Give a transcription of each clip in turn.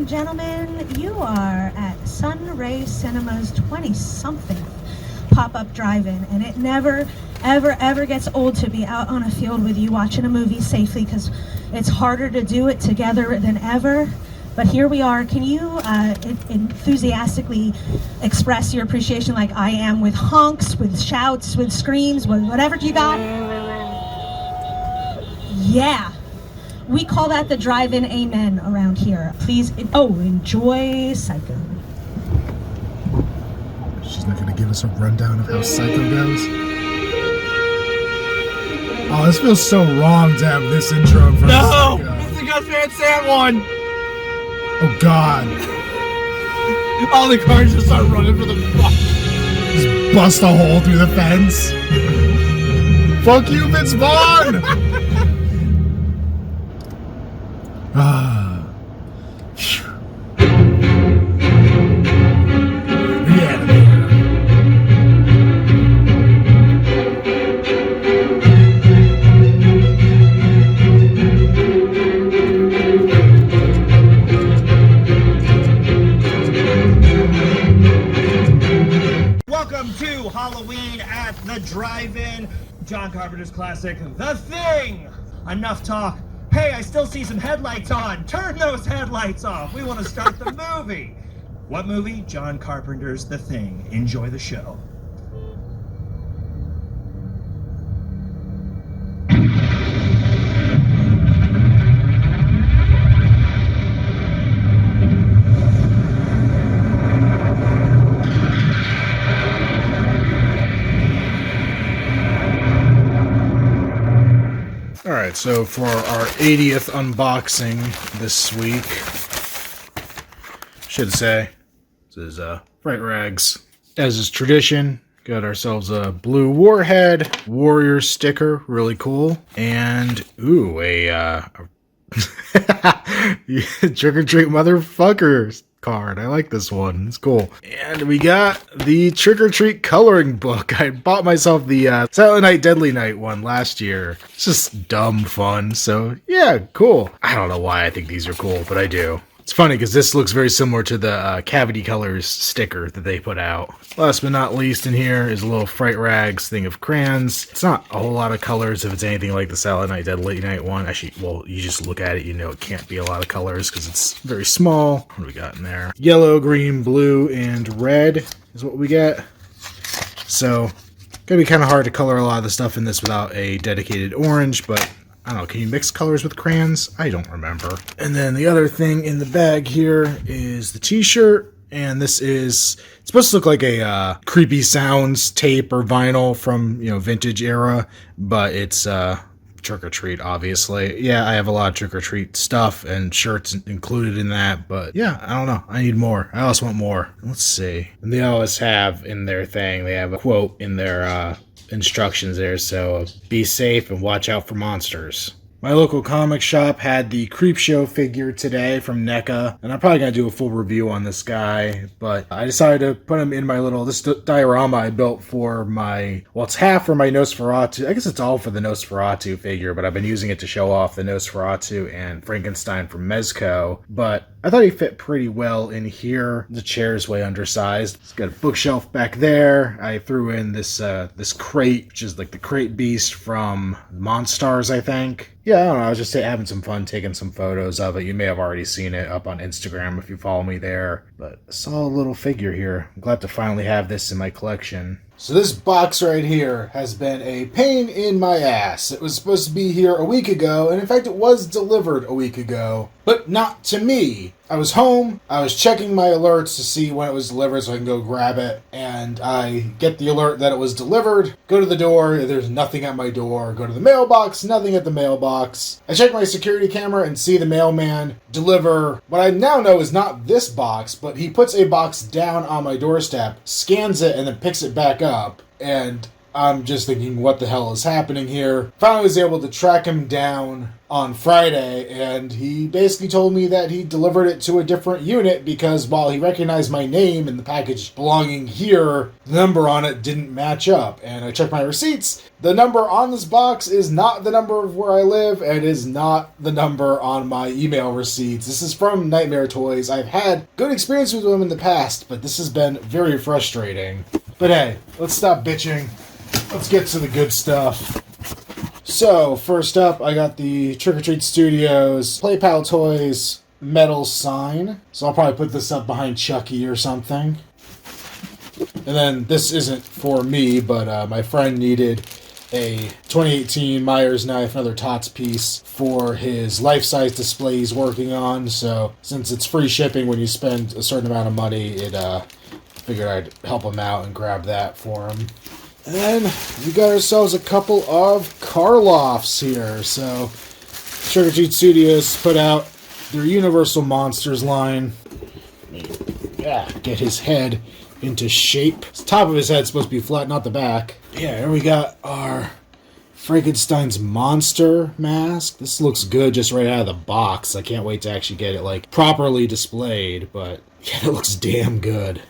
gentlemen, you are at Sunray Cinema's 20-something pop-up drive-in, and it never, ever gets old to be out on a field with you watching a movie safely, because it's harder to do it together than ever. But here we are. Can you enthusiastically express your appreciation like I am, with honks, with shouts, with screams, with whatever you got? Yeah. We call that the drive-in amen around here. Please, enjoy Psycho. She's not gonna give us a rundown of how Psycho goes? Oh, this feels so wrong to have this intro for Psycho. No! It's the Gus Van Sant one! Oh God. All the cars just start running for the fuck. Just bust a hole through the fence. Fuck you, Vince Vaughn! Welcome to Halloween at the Drive-In, John Carpenter's classic, The Thing! Enough talk. Hey, I still see some headlights on. Turn those headlights off. We want to start the movie. What movie? John Carpenter's The Thing. Enjoy the show. Alright, so for our 80th unboxing this week, should say, this is Fright Rags. As is tradition, got ourselves a blue Warhead Warrior sticker, really cool. And, ooh, a Trick or Treat Motherfuckers card. I like this one. It's cool. And we got the Trick or Treat coloring book. I bought myself the Silent Night, Deadly Night one last year. It's just dumb fun. So yeah, cool. I don't know why I think these are cool, but I do. It's funny because this looks very similar to the Cavity Colors sticker that they put out. Last but not least in here is a little Fright Rags thing of crayons. It's not a whole lot of colors if it's anything like the Silent Night, Deadly Night one. Actually, well, you just look at it, you know it can't be a lot of colors because it's very small. What do we got in there? Yellow, green, blue, and red is what we get. So, gonna be kind of hard to color a lot of the stuff in this without a dedicated orange, but I don't know, can you mix colors with crayons? I don't remember. And then the other thing in the bag here is the t-shirt. And this is, it's supposed to look like a Creepy Sounds tape or vinyl from, you know, vintage era. But it's Trick or Treat, obviously. Yeah, I have a lot of Trick or Treat stuff and shirts included in that. But yeah, I don't know. I need more. I also want more. Let's see. And they always have in their thing, they have a quote in their instructions there, so be safe and watch out for monsters. My local comic shop had the Creep Show figure today from NECA, and I'm probably going to do a full review on this guy, but I decided to put him in my little, this diorama I built for my, well, it's half for my Nosferatu, I guess it's all for the Nosferatu figure, but I've been using it to show off the Nosferatu and Frankenstein from Mezco, but I thought he fit pretty well in here. The chair's way undersized. It's got a bookshelf back there. I threw in this this crate, which is like the crate beast from Monstars, I think. Yeah, I don't know. I was just having some fun taking some photos of it. You may have already seen it up on Instagram if you follow me there. But a solid little figure here. I'm glad to finally have this in my collection. So this box right here has been a pain in my ass. It was supposed to be here a week ago, and in fact it was delivered a week ago, but not to me. I was home, I was checking my alerts to see when it was delivered so I can go grab it, and I get the alert that it was delivered, go to the door, there's nothing at my door, go to the mailbox, nothing at the mailbox. I check my security camera and see the mailman deliver what I now know is not this box, but he puts a box down on my doorstep, scans it, and then picks it back up, and I'm just thinking, what the hell is happening here? Finally was able to track him down on Friday, and he basically told me that he delivered it to a different unit because while he recognized my name in the package belonging here, the number on it didn't match up. And I checked my receipts. The number on this box is not the number of where I live and is not the number on my email receipts. This is from Nightmare Toys. I've had good experience with them in the past, but this has been very frustrating. But hey, let's stop bitching. Let's get to the good stuff. So, first up, I got the Trick or Treat Studios Play Pal Toys metal sign. So I'll probably put this up behind Chucky or something. And then this isn't for me, but my friend needed a 2018 Myers knife, another Tots piece, for his life-size display he's working on. So, since it's free shipping when you spend a certain amount of money, figured I'd help him out and grab that for him. And then we got ourselves a couple of Karloffs here. So, Trick or Treat Studios put out their Universal Monsters line. Get his head into shape. The top of his head's supposed to be flat, not the back. Yeah, here we got our Frankenstein's monster mask. This looks good just right out of the box. I can't wait to actually get it properly displayed, but yeah, it looks damn good.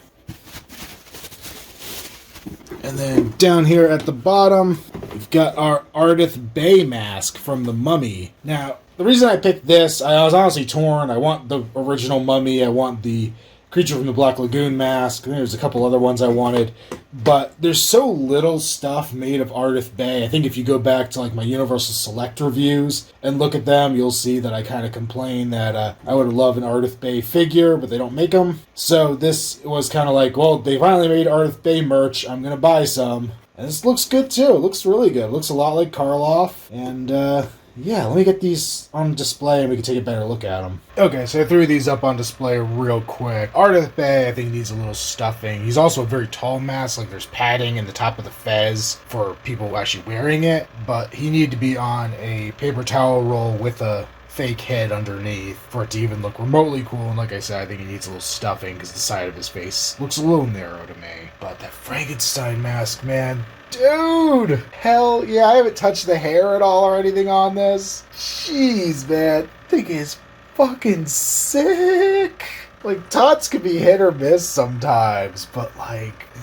And then down here at the bottom, we've got our Ardith Bay mask from the Mummy. Now, the reason I picked this, I was honestly torn. I want the original Mummy. I want the Creature from the Black Lagoon mask. And there's a couple other ones I wanted. But there's so little stuff made of Ardith Bay. I think if you go back to my Universal Select reviews and look at them, you'll see that I kind of complain that I would love an Ardith Bay figure, but they don't make them. So this was kind of well, they finally made Ardith Bay merch. I'm going to buy some. And this looks good too. It looks really good. It looks a lot like Karloff. And yeah, let me get these on display and we can take a better look at them. Okay, so I threw these up on display real quick. Ardith Bay, I think, needs a little stuffing. He's also a very tall mask, there's padding in the top of the fez for people actually wearing it, but he needed to be on a paper towel roll with a fake head underneath for it to even look remotely cool. And like I said, I think he needs a little stuffing because the side of his face looks a little narrow to me. But that Frankenstein mask, man, dude! Hell yeah, I haven't touched the hair at all or anything on this. Jeez, man. Thing is fucking sick. Tots can be hit or miss sometimes, but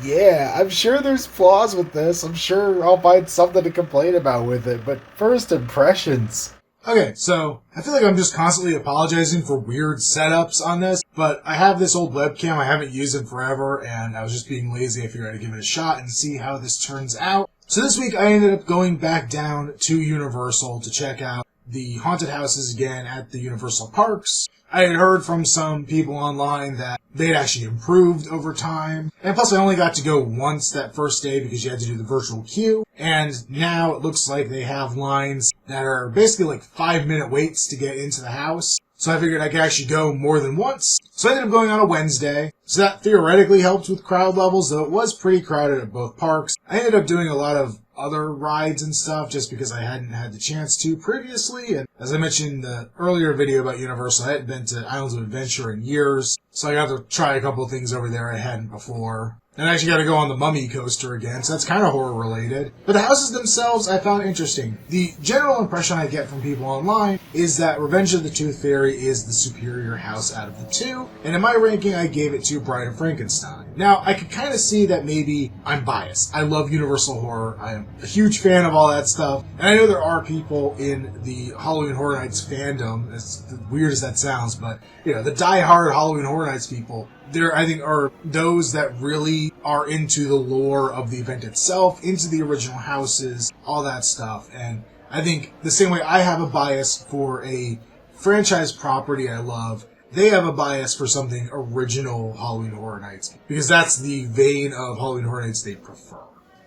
yeah, I'm sure there's flaws with this. I'm sure I'll find something to complain about with it, but first impressions. Okay, so I feel like I'm just constantly apologizing for weird setups on this, but I have this old webcam. I haven't used it forever, and I was just being lazy. I figured I'd give it a shot and see how this turns out. So this week I ended up going back down to Universal to check out the haunted houses again at the Universal Parks. I had heard from some people online that they'd actually improved over time. And plus I only got to go once that first day because you had to do the virtual queue. And now it looks like they have lines that are basically 5-minute waits to get into the house. So I figured I could actually go more than once. So I ended up going on a Wednesday. So that theoretically helped with crowd levels, though it was pretty crowded at both parks. I ended up doing a lot of other rides and stuff just because I hadn't had the chance to previously. And as I mentioned in the earlier video about Universal, I hadn't been to Islands of Adventure in years. So I got to try a couple of things over there I hadn't before. And I actually got to go on the Mummy coaster again, so that's kind of horror related. But the houses themselves I found interesting. The general impression I get from people online is that Revenge of the Tooth Fairy is the superior house out of the two. And in my ranking, I gave it to Bride of Frankenstein. Now, I could kind of see that maybe I'm biased. I love Universal Horror. I am a huge fan of all that stuff. And I know there are people in the Halloween Horror Nights fandom, as weird as that sounds, but, the die-hard Halloween Horror Nights people, there, I think, are those that really are into the lore of the event itself, into the original houses, all that stuff. And I think the same way I have a bias for a franchise property I love, they have a bias for something original Halloween Horror Nights, because that's the vein of Halloween Horror Nights they prefer.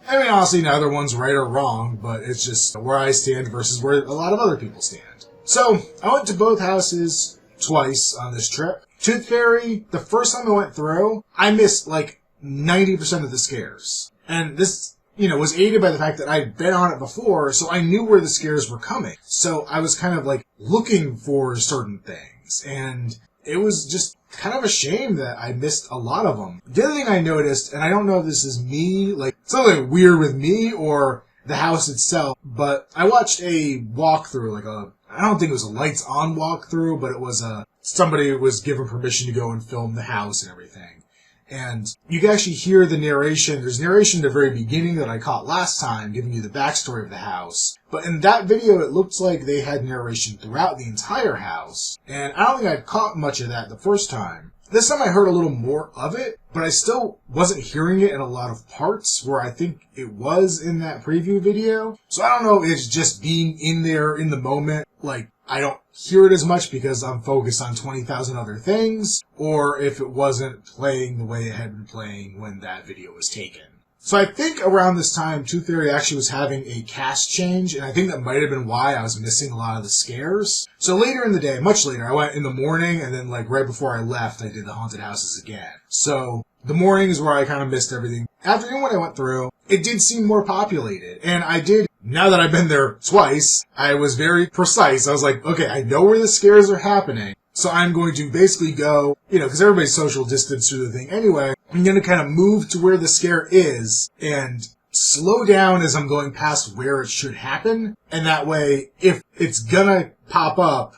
I mean, honestly, neither one's right or wrong, but it's just where I stand versus where a lot of other people stand. So, I went to both houses twice on this trip. Tooth Fairy, the first time I went through, I missed 90% of the scares. And this, was aided by the fact that I'd been on it before, so I knew where the scares were coming. So I was kind of looking for certain things. And it was just kind of a shame that I missed a lot of them. The other thing I noticed, and I don't know if this is me, like something weird with me or the house itself, but I watched a walkthrough, I don't think it was a lights on walkthrough, but it was somebody was given permission to go and film the house and everything. And you can actually hear the narration. There's narration at the very beginning that I caught last time, giving you the backstory of the house. But in that video, it looked like they had narration throughout the entire house. And I don't think I caught much of that the first time. This time I heard a little more of it, but I still wasn't hearing it in a lot of parts where I think it was in that preview video. So I don't know if it's just being in there in the moment, like I don't hear it as much because I'm focused on 20,000 other things, or if it wasn't playing the way it had been playing when that video was taken. So I think around this time, Tooth Fairy actually was having a cast change, and I think that might have been why I was missing a lot of the scares. So later in the day, much later, I went in the morning, and then right before I left, I did the haunted houses again. So the morning is where I kind of missed everything. Afternoon, when I went through, it did seem more populated, and I did. Now that I've been there twice, I was very precise. I was like, okay, I know where the scares are happening. So I'm going to basically go, because everybody's social distance through the thing anyway. I'm going to kind of move to where the scare is and slow down as I'm going past where it should happen. And that way, if it's gonna pop up,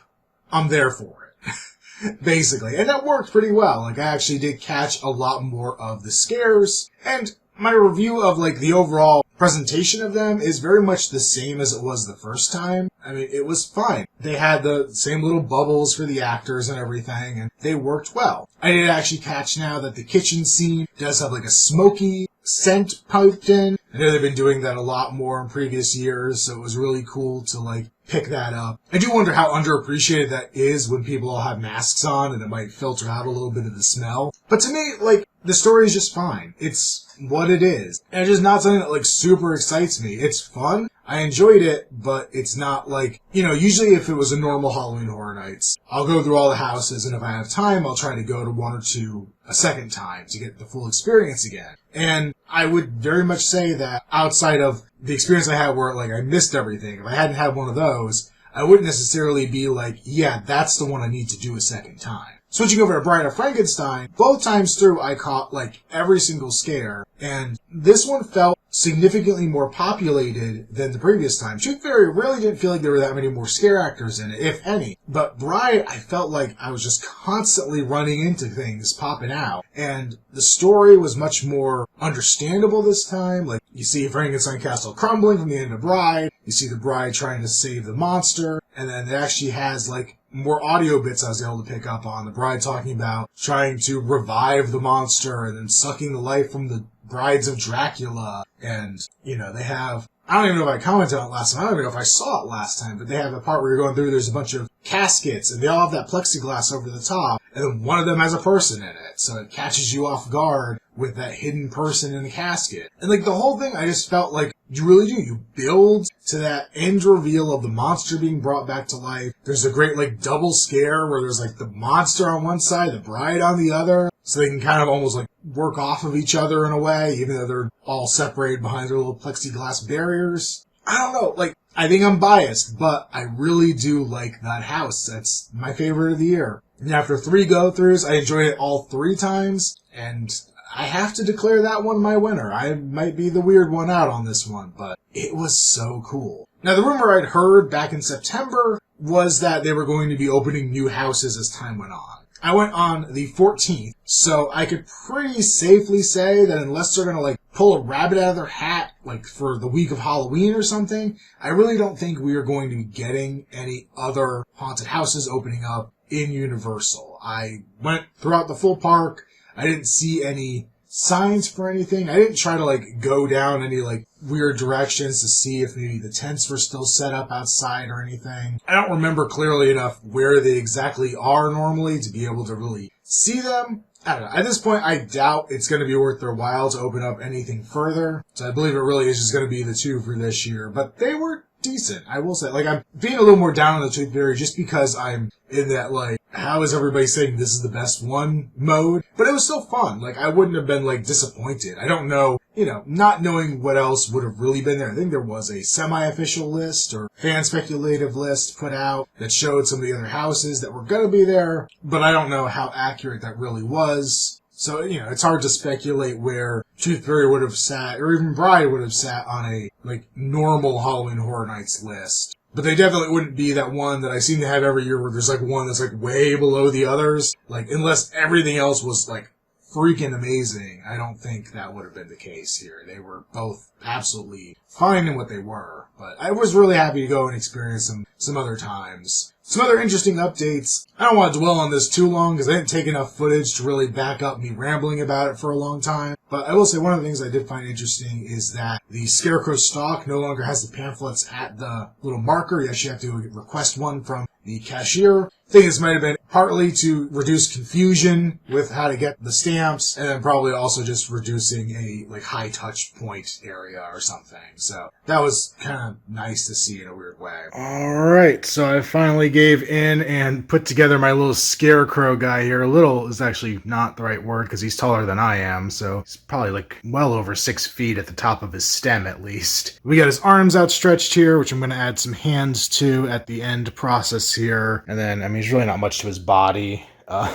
I'm there for it. Basically. And that worked pretty well. I actually did catch a lot more of the scares. And my review of the overall presentation of them is very much the same as it was the first time. I mean, it was fine. They had the same little bubbles for the actors and everything, and they worked well. I did actually catch now that the kitchen scene does have a smoky scent piped in. I know they've been doing that a lot more in previous years, so it was really cool to pick that up. I do wonder how underappreciated that is when people all have masks on and it might filter out a little bit of the smell. But to me, the story is just fine. It's what it is. And it's just not something that super excites me. It's fun. I enjoyed it, but it's not usually if it was a normal Halloween Horror Nights, I'll go through all the houses, and if I have time, I'll try to go to one or two a second time to get the full experience again. And I would very much say that outside of the experience I had where I missed everything, if I hadn't had one of those, I wouldn't necessarily be yeah, that's the one I need to do a second time. Switching over to Bride of Frankenstein, both times through I caught every single scare, and this one felt significantly more populated than the previous time. Tooth Fairy really didn't feel like there were that many more scare actors in it, if any. But Bride, I felt like I was just constantly running into things popping out. And the story was much more understandable this time. You see Frankenstein Castle crumbling from the end of Bride. You see the bride trying to save the monster. And then it actually has more audio bits I was able to pick up on. The bride talking about trying to revive the monster and then sucking the life from the brides of Dracula. And, they have, I don't even know if I commented on it last time. I don't even know if I saw it last time, but they have a part where you're going through, there's a bunch of caskets, and they all have that plexiglass over the top, and then one of them has a person in it, so it catches you off guard with that hidden person in the casket. And the whole thing, I just felt you really do. You build to that end reveal of the monster being brought back to life. There's a great double scare where there's the monster on one side, the bride on the other, so they can kind of almost work off of each other in a way, even though they're all separated behind their little plexiglass barriers. I don't know, I think I'm biased, but I really do like that house. That's my favorite of the year. And after 3 go-throughs, I enjoyed it all 3 times, and I have to declare that one my winner. I might be the weird one out on this one, but it was so cool. Now, the rumor I'd heard back in September was that they were going to be opening new houses as time went on. I went on the 14th, so I could pretty safely say that unless they're going to pull a rabbit out of their hat for the week of Halloween or something, I really don't think we are going to be getting any other haunted houses opening up in Universal. I went throughout the full park. I didn't see any signs for anything. I didn't try to go down any weird directions to see if maybe the tents were still set up outside or anything. I don't remember clearly enough where they exactly are normally to be able to really see them. I don't know. At this point, I doubt it's going to be worth their while to open up anything further. So I believe it really is just going to be the 2 for this year. But they were decent. I will say, like, I'm being a little more down on the Tooth Fairy just because I'm in that, like, how is everybody saying this is the best one mode? But it was still fun. Like, I wouldn't have been, like, disappointed. I don't know, not knowing what else would have really been there. I think there was a semi-official list or fan speculative list put out that showed some of the other houses that were going to be there, but I don't know how accurate that really was. So, it's hard to speculate where Tooth Fairy would have sat, or even Bride would have sat on a, like, normal Halloween Horror Nights list. But they definitely wouldn't be that one that I seem to have every year where there's, like, one that's, like, way below the others. Like, unless everything else was, like, freaking amazing, I don't think that would have been the case here. They were both absolutely fine in what they were. But I was really happy to go and experience them some other times. Some other interesting updates. I don't want to dwell on this too long because I didn't take enough footage to really back up me rambling about it for a long time. But I will say one of the things I did find interesting is that the Scarecrow stock no longer has the pamphlets at the little marker. You actually have to request one from the cashier. I think this might have been partly to reduce confusion with how to get the stamps, and then probably also just reducing a high touch point area or something. So that was kind of nice to see in a weird way. Alright, so I finally gave in and put together my little Scarecrow guy here. Little is actually not the right word because he's taller than I am, so he's probably well over 6 feet at the top of his stem at least. We got his arms outstretched here, which I'm going to add some hands to at the end process here. And then, there's really not much to his body. I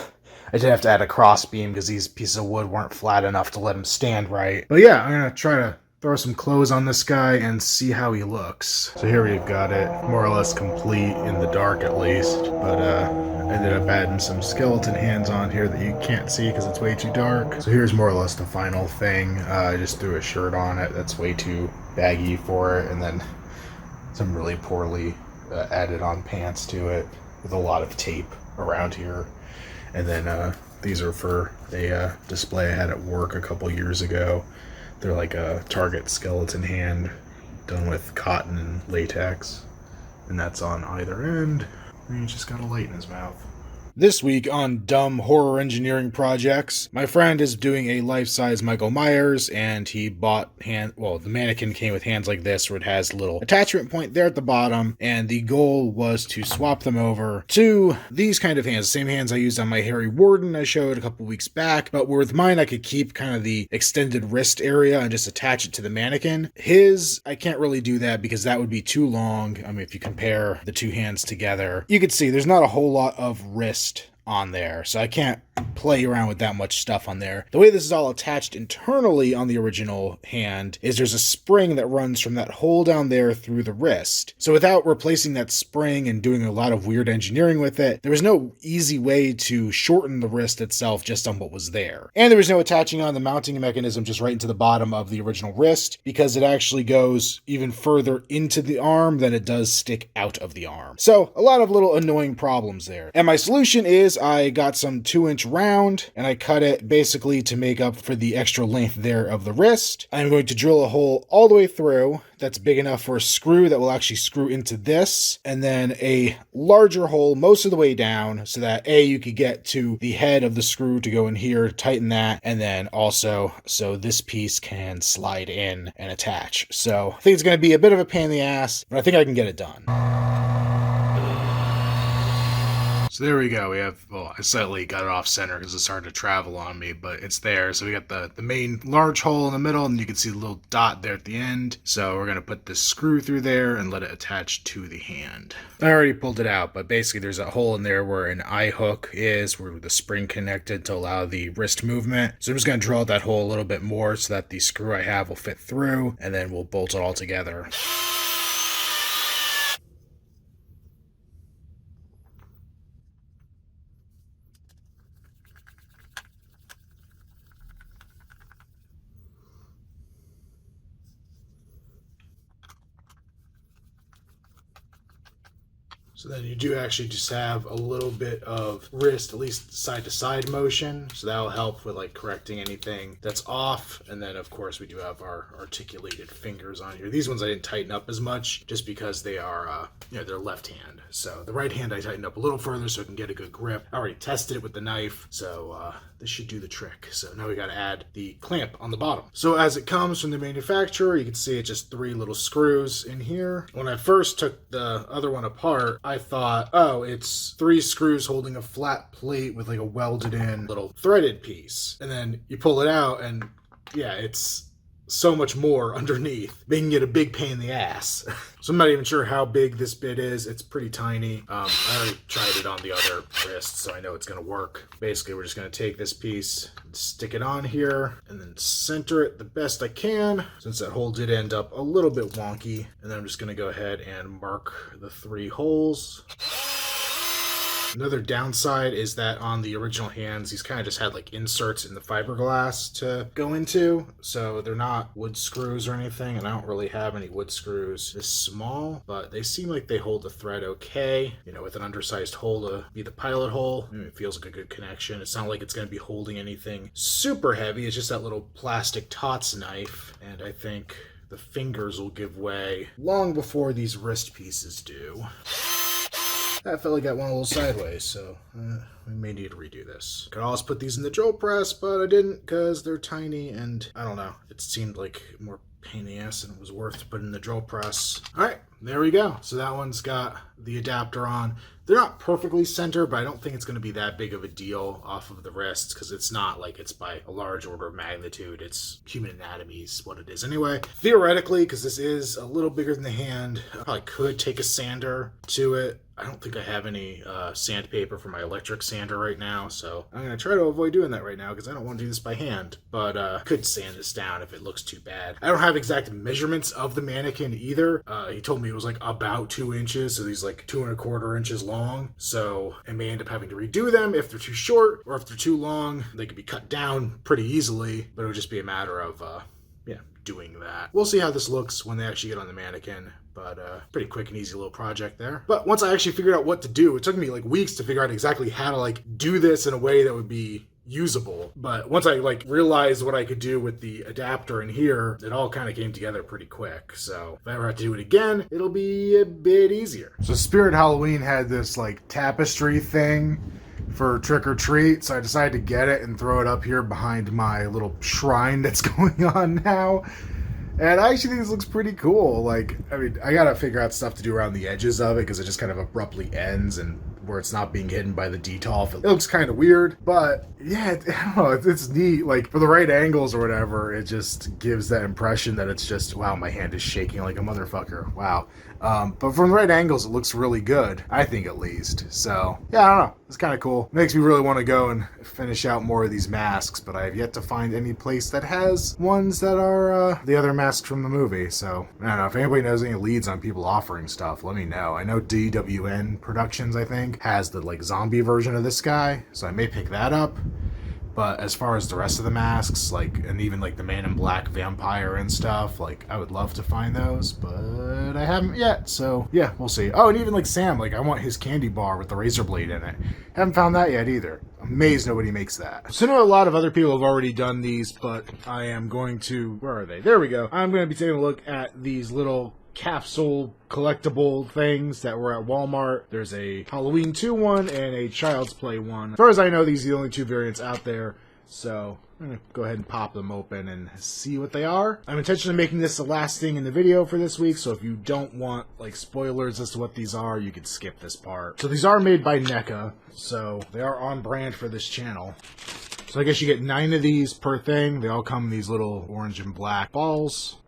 did have to add a crossbeam because these pieces of wood weren't flat enough to let him stand right. But yeah, I'm going to try to throw some clothes on this guy and see how he looks. So here we've got it, more or less complete in the dark at least. But I ended up adding some skeleton hands on here that you can't see because it's way too dark. So here's more or less the final thing. I just threw a shirt on it that's way too baggy for it, and then some really poorly added on pants to it with a lot of tape around here. And then these are for a display I had at work a couple years ago. They're like a Target skeleton hand done with cotton and latex. And that's on either end. And he's just got a light in his mouth. This week on Dumb Horror Engineering Projects, my friend is doing a life-size Michael Myers, and he bought the mannequin came with hands like this, where it has a little attachment point there at the bottom, and the goal was to swap them over to these kind of hands, the same hands I used on my Harry Warden I showed a couple weeks back, but with mine I could keep kind of the extended wrist area and just attach it to the mannequin. His, I can't really do that because that would be too long. If you compare the two hands together, you can see there's not a whole lot of wrist on there, so I can't play around with that much stuff on there. The way this is all attached internally on the original hand is there's a spring that runs from that hole down there through the wrist. So without replacing that spring and doing a lot of weird engineering with it, there was no easy way to shorten the wrist itself just on what was there. And there was no attaching on the mounting mechanism just right into the bottom of the original wrist, because it actually goes even further into the arm than it does stick out of the arm. So a lot of little annoying problems there. And my solution is I got some 2-inch round and I cut it basically to make up for the extra length there of the wrist. I'm going to drill a hole all the way through that's big enough for a screw that will actually screw into this, and then a larger hole most of the way down so that you could get to the head of the screw to go in here, tighten that, and then also so this piece can slide in and attach. So I think it's going to be a bit of a pain in the ass, but I think I can get it done. So there we go. We have, I slightly got it off center because it's hard to travel on me, but it's there. So we got the main large hole in the middle, and you can see the little dot there at the end. So we're going to put this screw through there and let it attach to the hand. I already pulled it out, but basically there's a hole in there where an eye hook is, where the spring connected to allow the wrist movement. So I'm just going to drill out that hole a little bit more so that the screw I have will fit through, and then we'll bolt it all together. So So then you do actually just have a little bit of wrist, at least side to side motion. So that'll help with like correcting anything that's off. And then of course we do have our articulated fingers on here. These ones I didn't tighten up as much just because they are, they're left hand. So the right hand I tightened up a little further so I can get a good grip. I already tested it with the knife. So this should do the trick. So now we got to add the clamp on the bottom. So as it comes from the manufacturer, you can see it's just 3 little screws in here. When I first took the other one apart, I thought, oh, it's 3 screws holding a flat plate with like a welded in little threaded piece. And then you pull it out and yeah, it's so much more underneath, making it a big pain in the ass. So I'm not even sure how big this bit is. It's pretty tiny. I already tried it on the other wrist, so I know it's gonna work. Basically, we're just gonna take this piece, stick it on here, and then center it the best I can, since that hole did end up a little bit wonky. And then I'm just gonna go ahead and mark the 3 holes. Another downside is that on the original hands, these kind of just had like inserts in the fiberglass to go into. So they're not wood screws or anything, and I don't really have any wood screws this small, but they seem like they hold the thread okay. You know, with an undersized hole to be the pilot hole, it feels like a good connection. It's not like it's going to be holding anything super heavy. It's just that little plastic Tots knife, and I think the fingers will give way long before these wrist pieces do. I felt like that went a little sideways, so we may need to redo this. Could always put these in the drill press, but I didn't because they're tiny and I don't know. It seemed like more pain in the ass and it was worth to put in the drill press. All right, there we go. So that one's got the adapter on. They're not perfectly centered, but I don't think it's going to be that big of a deal off of the wrists because it's not like it's by a large order of magnitude. It's human anatomy is what it is anyway. Theoretically, because this is a little bigger than the hand, I probably could take a sander to it. I don't think I have any sandpaper for my electric sander right now, so I'm going to try to avoid doing that right now because I don't want to do this by hand, but could sand this down if it looks too bad. I don't have exact measurements of the mannequin either. He told me it was like about 2 inches, so these like 2 1/4 inches long, so I may end up having to redo them if they're too short, or if they're too long, they could be cut down pretty easily, but it would just be a matter of doing that. We'll see how this looks when they actually get on the mannequin, but pretty quick and easy little project there. But once I actually figured out what to do, it took me like weeks to figure out exactly how to like do this in a way that would be usable. But once I like realized what I could do with the adapter in here, it all kind of came together pretty quick. So if I ever have to do it again, it'll be a bit easier. So Spirit Halloween had this like tapestry thing for trick or treat, so I decided to get it and throw it up here behind my little shrine that's going on now. And I actually think this looks pretty cool. Like, I mean, I gotta figure out stuff to do around the edges of it because it just kind of abruptly ends and where it's not being hidden by the detolf. It looks kind of weird, but yeah, I don't know, it's neat. Like, for the right angles or whatever, it just gives that impression that it's just, wow, my hand is shaking like a motherfucker. Wow. But from the right angles, it looks really good, I think at least. So, yeah, I don't know. It's kind of cool. Makes me really want to go and finish out more of these masks, but I have yet to find any place that has ones that are the other masks from the movie. So, I don't know. If anybody knows any leads on people offering stuff, let me know. I know DWN Productions, I think, has the like zombie version of this guy, so I may pick that up. But as far as the rest of the masks, like, and even like the Man in Black vampire and stuff, like, I would love to find those, but I haven't yet. So yeah, we'll see. Oh, and even like Sam, like, I want his candy bar with the razor blade in it. Haven't found that yet either. Amazed nobody makes that. So I know a lot of other people have already done these, but I am going to, where are they? There we go. I'm going to be taking a look at these little capsule collectible things that were at Walmart. There's a Halloween 2 one and a Child's Play one. As far as I know, these are the only 2 variants out there, so I'm gonna go ahead and pop them open and see what they are. I'm intentionally making this the last thing in the video for this week, so if you don't want like spoilers as to what these are, you can skip this part. So these are made by NECA, so they are on brand for this channel. So I guess you get 9 of these per thing. They all come in these little orange and black balls.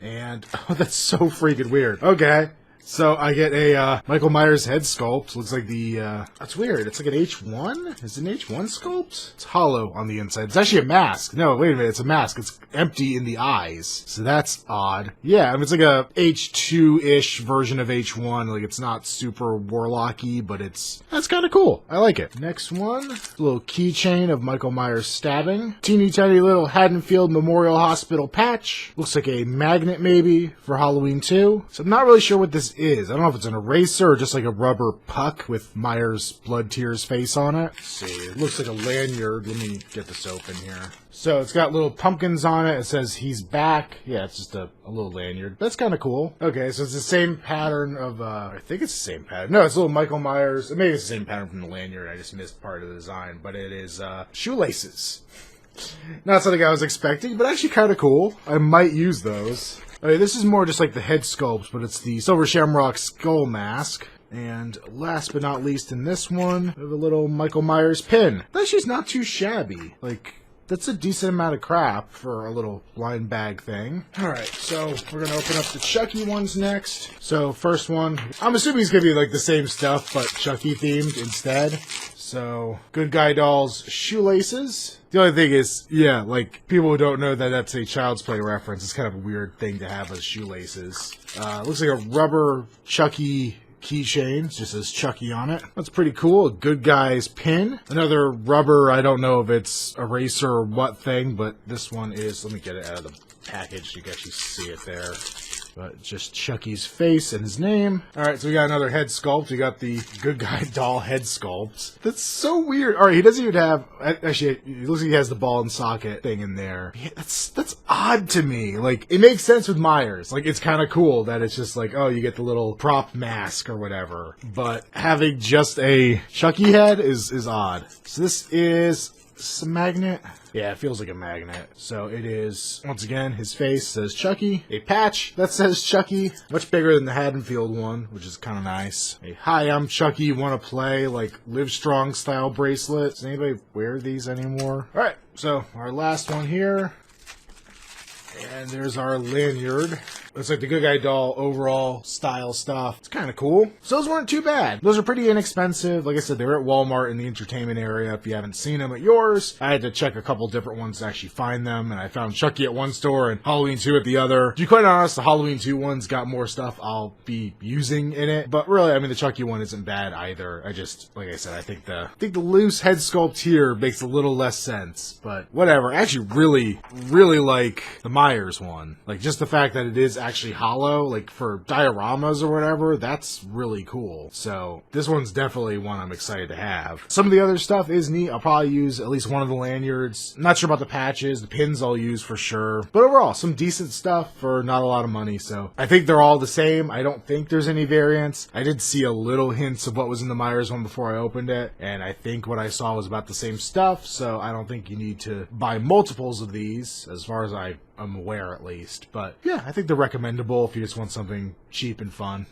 And, oh, that's so freaking weird. Okay. So I get a Michael Myers head sculpt. Looks like the, that's weird. It's like an H1? Is it an H1 sculpt? It's hollow on the inside. It's actually a mask. No, wait a minute. It's a mask. It's empty in the eyes. So that's odd. Yeah, I mean, it's like a H2-ish version of H1. Like, it's not super warlocky, but that's kind of cool. I like it. Next one, a little keychain of Michael Myers stabbing. Teeny tiny little Haddonfield Memorial Hospital patch. Looks like a magnet maybe for Halloween 2. So I'm not really sure what this this is. I don't know if it's an eraser or just like a rubber puck with Myers' Blood Tears face on it. Let's see, it looks like a lanyard. Let me get this open here. So it's got little pumpkins on it. It says he's back. Yeah, it's just a little lanyard. That's kind of cool. Okay, so it's the same pattern of, I think it's the same pattern. No, it's a little Michael Myers. Maybe it's the same pattern from the lanyard. I just missed part of the design. But it is shoelaces. Not something I was expecting, but actually kind of cool. I might use those. Okay, this is more just like the head sculpt, but it's the Silver Shamrock skull mask. And last but not least in this one, we have a little Michael Myers pin. That actually is not too shabby. Like, that's a decent amount of crap for a little blind bag thing. Alright, so we're gonna open up the Chucky ones next. So first one, I'm assuming it's gonna be like the same stuff, but Chucky themed instead. So, Good Guy Doll's shoelaces. The only thing is, yeah, like, people who don't know that that's a Child's Play reference, it's kind of a weird thing to have as shoelaces. Looks like a rubber Chucky keychain, just says Chucky on it. That's pretty cool. A Good Guy's pin. Another rubber, I don't know if it's eraser or what thing, but this one is, let me get it out of the package so you can actually see it there. But just Chucky's face and his name. Alright, so we got another head sculpt. We got the Good Guy doll head sculpt. That's so weird. Alright, he doesn't even have... Actually, it looks like he has the ball and socket thing in there. Yeah, that's odd to me. Like, it makes sense with Myers. Like, it's kind of cool that it's just like, oh, you get the little prop mask or whatever. But having just a Chucky head is odd. So this is a magnet. Yeah, it feels like a magnet. So it is, once again, his face says Chucky. A patch that says Chucky. Much bigger than the Haddonfield one, which is kind of nice. A hi, I'm Chucky, wanna play, like, Live Strong style bracelet. Does anybody wear these anymore? Alright, so our last one here. And there's our lanyard. Looks like the Good Guy doll overall style stuff. It's kind of cool. So those weren't too bad. Those are pretty inexpensive. Like I said, they were at Walmart in the entertainment area. If you haven't seen them at yours, I had to check a couple different ones to actually find them. And I found Chucky at one store and Halloween 2 at the other. To be quite honest, the Halloween 2 one's got more stuff I'll be using in it. But really, I mean, the Chucky one isn't bad either. I just, like I said, I think the loose head sculpt here makes a little less sense. But whatever. I actually really like the Myers one. Like, just the fact that it is actually hollow, like for dioramas or whatever, that's really cool. So this one's definitely one I'm excited to have. Some of the other stuff is neat. I'll probably use at least one of the lanyards. I'm not sure about the patches. The pins I'll use for sure. But overall, some decent stuff for not a lot of money. So I think they're all the same. I don't think there's any variance. I did see a little hints of what was in the Myers one before I opened it, and I think what I saw was about the same stuff. So I don't think you need to buy multiples of these, as far as I'm aware at least. But yeah, I think they're recommendable if you just want something cheap and fun.